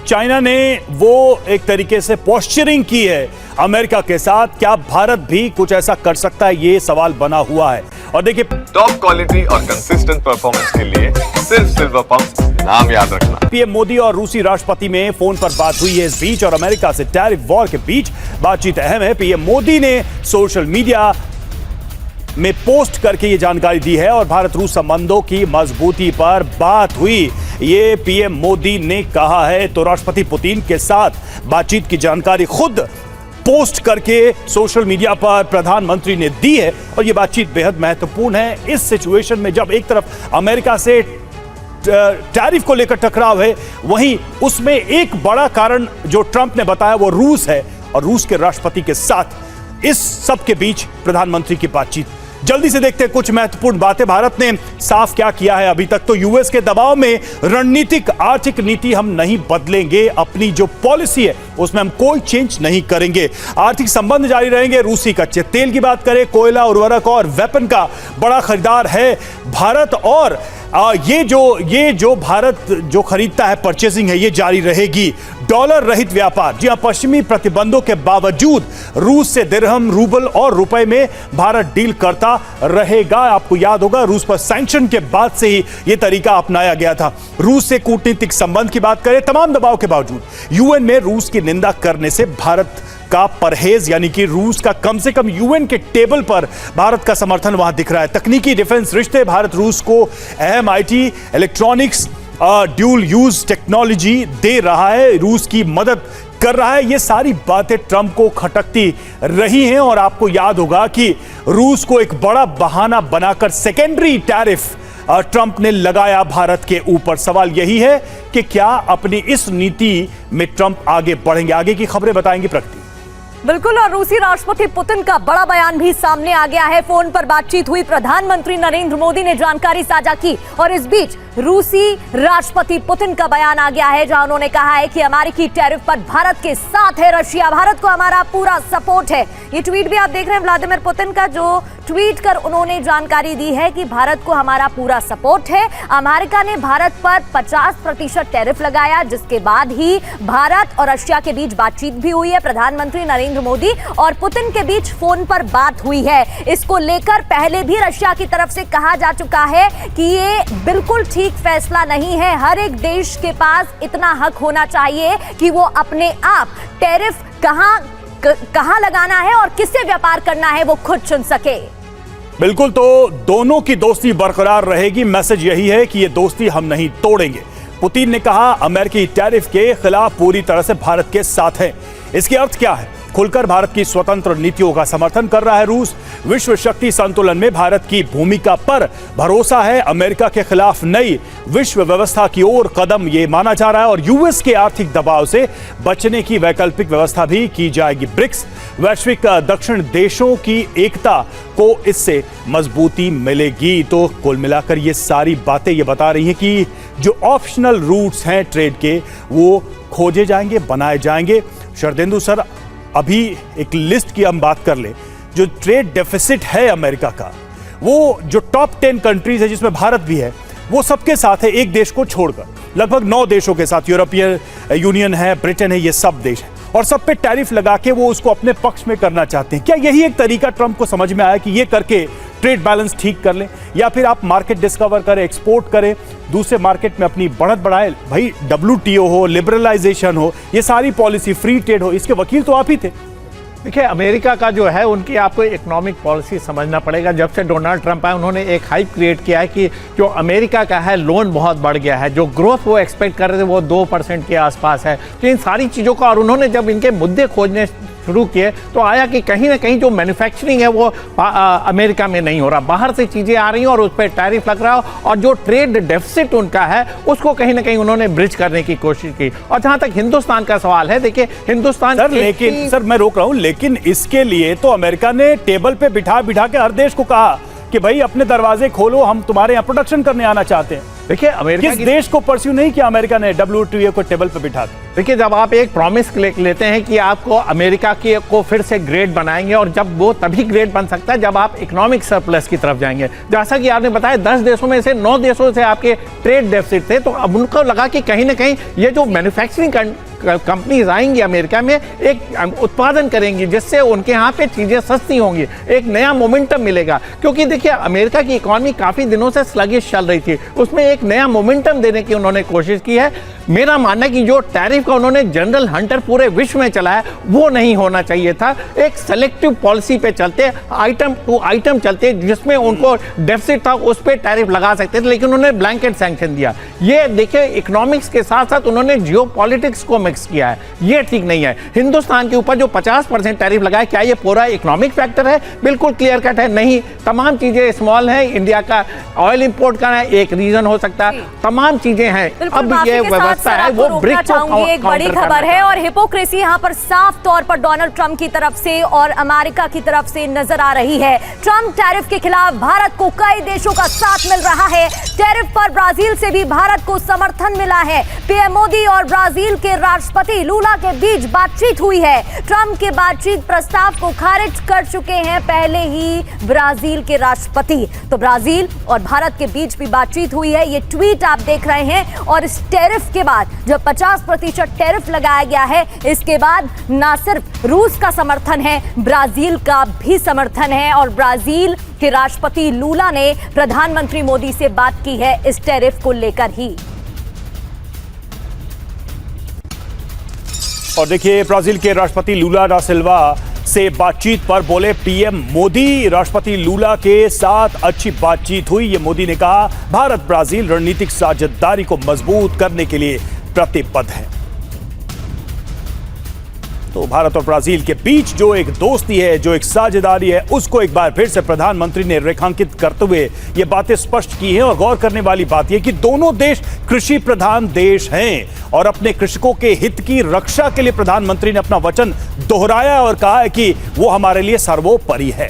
China ने वो एक तरीके से पोस्चरिंग की है अमेरिका के साथ। क्या भारत भी कुछ ऐसा कर सकता है, ये सवाल बना हुआ है। और देखिए, टॉप क्वालिटी और कंसिस्टेंट परफॉर्मेंस के लिए सिर्फ सिल्वर पंप नाम याद रखना। पीएम मोदी और रूसी राष्ट्रपति में फोन पर बात हुई है इस बीच, और अमेरिका से टैरिफ वॉर के बीच बातचीत अहम है। पीएम मोदी ने सोशल मीडिया में पोस्ट करके ये जानकारी दी है और भारत रूस संबंधों की मजबूती पर बात हुई, ये पीएम मोदी ने कहा है। तो राष्ट्रपति पुतिन के साथ बातचीत की जानकारी खुद पोस्ट करके सोशल मीडिया पर प्रधानमंत्री ने दी है, और ये बातचीत बेहद महत्वपूर्ण है इस सिचुएशन में जब एक तरफ अमेरिका से टैरिफ को लेकर टकराव है, वहीं उसमें एक बड़ा कारण जो ट्रंप ने बताया वो रूस है, और रूस के राष्ट्रपति के साथ इस सब के बीच प्रधानमंत्री की बातचीत। जल्दी से देखते हैं कुछ महत्वपूर्ण बातें। भारत ने साफ क्या किया है अभी तक, तो यूएस के दबाव में रणनीतिक आर्थिक नीति हम नहीं बदलेंगे, अपनी जो पॉलिसी है उसमें हम कोई चेंज नहीं करेंगे, आर्थिक संबंध जारी रहेंगे। रूसी कच्चे तेल की बात करें, कोयला, उर्वरक और वेपन का बड़ा खरीदार है भारत, और ये जो भारत जो खरीदता है, परचेसिंग है, ये जारी रहेगी। डॉलर रहित व्यापार, जी हां, पश्चिमी प्रतिबंधों के बावजूद रूस से दिरहम, रूबल और रुपए में भारत डील करता रहेगा। आपको याद होगा रूस पर सैंक्शन के बाद से ही यह तरीका अपनाया गया था। रूस से कूटनीतिक संबंध की बात करें, तमाम दबाव के बावजूद यूएन में रूस की निंदा करने से भारत का परहेज, यानी कि रूस का कम से कम यूएन के टेबल पर भारत का समर्थन वहां दिख रहा है। तकनीकी डिफेंस रिश्ते, भारत रूस को अहम IT, electronics, dual use technology दे रहा है, रूस की मदद कर रहा है। ये सारी बातें ट्रंप को खटकती रही हैं, और आपको याद होगा कि रूस को एक बड़ा बहाना बनाकर सेकेंडरी टैरिफ ट्रंप ने लगाया भारत के ऊपर। सवाल यही है कि क्या अपनी इस नीति में ट्रंप आगे बढ़ेंगे। आगे की खबरें बताएंगी प्रगति। बिल्कुल, और रूसी राष्ट्रपति पुतिन का बड़ा बयान भी सामने आ गया है। फोन पर बातचीत हुई, प्रधानमंत्री नरेंद्र मोदी ने जानकारी साझा की, और इस बीच रूसी राष्ट्रपति पुतिन का बयान आ गया है जहां उन्होंने कहा है कि अमेरिकी टैरिफ पर भारत के साथ है रशिया, भारत को हमारा पूरा सपोर्ट है। ये ट्वीट भी आप देख रहे हैं व्लादिमीर पुतिन का, जो ट्वीट कर उन्होंने जानकारी दी है कि भारत को हमारा पूरा सपोर्ट है। अमेरिका ने भारत पर 50% टैरिफ लगाया, जिसके बाद ही भारत और रशिया के बीच बातचीत भी हुई है। प्रधानमंत्री नरेंद्र मोदी और पुतिन के बीच फोन पर बात हुई है। इसको लेकर पहले भी रशिया की तरफ से कहा जा चुका है कि ये बिल्कुल ठीक फैसला नहीं है। हर एक देश के पास इतना हक होना चाहिए कि वो अपने आप टैरिफ कहां लगाना है और किससे व्यापार करना है वो खुद चुन सके। बिल्कुल, तो दोनों की दोस्ती बरकरार रहेगी। मैसेज यही है कि ये दोस्ती हम नहीं तोड़ेंगे। पुतिन ने कहा अमेरिकी टैरिफ के खिलाफ पूरी तरह से भारत के साथ है। इसके अर्थ क्या है? खुलकर भारत की स्वतंत्र नीतियों का समर्थन कर रहा है रूस। विश्व शक्ति संतुलन में भारत की भूमिका पर भरोसा है। अमेरिका के खिलाफ नई विश्व व्यवस्था की ओर कदम ये माना जा रहा है, और यूएस के आर्थिक दबाव से बचने की वैकल्पिक व्यवस्था भी की जाएगी। ब्रिक्स, वैश्विक दक्षिण देशों की एकता को इससे मजबूती मिलेगी। तो कुल मिलाकर ये सारी बातें ये बता रही हैं कि जो ऑप्शनल रूट्स हैं ट्रेड के, वो खोजे जाएंगे, बनाए जाएंगे। शरदेंदु सर, अभी एक लिस्ट की हम बात कर ले, जो ट्रेड डेफिसिट है अमेरिका का, वो जो टॉप 10 कंट्रीज है जिसमें भारत भी है, वो सबके साथ है, एक देश को छोड़कर लगभग 9 देशों के साथ। यूरोपियन यूनियन है, ब्रिटेन है, ये सब देश है, और सब पे टैरिफ लगा के वो उसको अपने पक्ष में करना चाहते हैं। क्या यही एक तरीका ट्रंप को समझ में आया कि ये करके ट्रेड बैलेंस ठीक कर लें, या फिर आप मार्केट डिस्कवर करें, एक्सपोर्ट करें, दूसरे मार्केट में अपनी बढ़त बढ़ाएं? भाई WTO हो, लिबरलाइजेशन हो, ये सारी पॉलिसी, फ्री ट्रेड हो, इसके वकील तो आप ही थे। देखिए, अमेरिका का जो है उनकी आपको इकोनॉमिक पॉलिसी समझना पड़ेगा। जब से डोनाल्ड ट्रंप आए उन्होंने एक हाइप क्रिएट किया है कि जो अमेरिका का है लोन बहुत बढ़ गया है, जो ग्रोथ वो एक्सपेक्ट कर रहे थे वो 2% के आसपास है। तो इन सारी चीज़ों का, और उन्होंने जब इनके मुद्दे खोजने शुरू किए तो आया कि कहीं ना कहीं जो मैन्युफैक्चरिंग है वो अमेरिका में नहीं हो रहा, बाहर से चीज़ें आ रही हैं और उस पर टैरिफ लग रहा है, और जो ट्रेड डेफिसिट उनका है उसको कहीं ना कहीं उन्होंने ब्रिज करने की कोशिश की। और जहां तक हिंदुस्तान का सवाल है, देखिए हिंदुस्तान सर मैं रोक रहा हूं, लेकिन इसके लिए तो अमेरिका ने टेबल पे बिठा के हर देश को कहा कि भाई अपने दरवाजे खोलो, हम तुम्हारे यहाँ प्रोडक्शन करने आना चाहते हैं। देखिए अमेरिका किस देश को परस्यू नहीं किया अमेरिका ने WTO को टेबल पर बिठा के? देखिए जब आप एक प्रॉमिस लेते हैं कि आपको अमेरिका को फिर से ग्रेट बनाएंगे, और जब वो तभी ग्रेट बन सकता है जब आप इकोनॉमिक सरप्लस की तरफ जाएंगे। जैसा कि आपने बताया 10 देशों में से 9 देशों से आपके ट्रेड डेफिसिट थे, तो अब उनको लगा कि कहीं ना कहीं ये जो मैन्युफैक्चरिंग कंपनीज आएंगी अमेरिका में, एक उत्पादन करेंगी जिससे उनके यहाँ पे चीज़ें सस्ती होंगी, एक नया मोमेंटम मिलेगा। क्योंकि देखिए अमेरिका की इकॉनमी काफ़ी दिनों से स्लगिश चल रही थी, उसमें एक नया मोमेंटम देने की उन्होंने कोशिश की है। मेरा मानना है कि जो टैरिफ का उन्होंने जनरल हंटर पूरे विश्व में चलाया वो नहीं होना चाहिए था। एक सेलेक्टिव पॉलिसी पे चलते, आइटम टू आइटम चलते, जिसमें उनको डेफिसिट था उस पर टैरिफ लगा सकते थे, लेकिन उन्होंने ब्लैंकेट सैंक्शन दिया। ये देखिए इकोनॉमिक्स के साथ साथ उन्होंने जियो पॉलिटिक्स को मिक्स किया है, ये ठीक नहीं है। हिंदुस्तान के ऊपर जो 50% टैरिफ लगा है, क्या ये पूरा इकोनॉमिक फैक्टर है? बिल्कुल क्लियर कट है, नहीं। तमाम चीजें स्मॉल है, इंडिया का ऑयल इंपोर्ट करना एक रीजन हो सकता है, तमाम चीजें हैं। अब ये व्यवस्था है वो ब्रिक को एक बड़ी खबर है, और हिपोक्रेसी यहाँ पर साफ तौर पर डोनाल्ड ट्रंप की तरफ से और अमेरिका की तरफ से नजर आ रही है। ट्रंप टैरिफ के खिलाफ भारत को कई देशों का साथ मिल रहा है। टैरिफ पर ब्राजील से भी भारत को समर्थन मिला है। पीएम मोदी और ब्राजील के राष्ट्रपति लूला के बीच बातचीत हुई है। ट्रंप के बातचीत प्रस्ताव को खारिज कर चुके हैं पहले ही ब्राजील के राष्ट्रपति। तो ब्राजील और भारत के बीच भी बातचीत हुई है, ये ट्वीट आप देख रहे हैं। और इस टैरिफ के बाद जब 50% टैरिफ लगाया गया है, इसके बाद ना सिर्फ रूस का समर्थन है, ब्राजील का भी समर्थन है। और ब्राजील के राष्ट्रपति लूला ने प्रधानमंत्री मोदी से बात की है इस टैरिफ को लेकर ही। और देखिए ब्राजील के राष्ट्रपति लूला डा सिल्वा से बातचीत पर बोले पीएम मोदी। राष्ट्रपति लूला के साथ अच्छी बातचीत हुई, ये मोदी ने कहा। भारत ब्राजील रणनीतिक साझेदारी को मजबूत करने के लिए प्रतिबद्ध है। तो भारत और ब्राजील के बीच जो एक दोस्ती है, जो एक साझेदारी है, उसको एक बार फिर से प्रधानमंत्री ने रेखांकित करते हुए ये बातें स्पष्ट की हैं। और गौर करने वाली बात यह कि दोनों देश कृषि प्रधान देश हैं और अपने कृषकों के हित की रक्षा के लिए प्रधानमंत्री ने अपना वचन दोहराया और कहा है कि वो हमारे लिए सर्वोपरि है।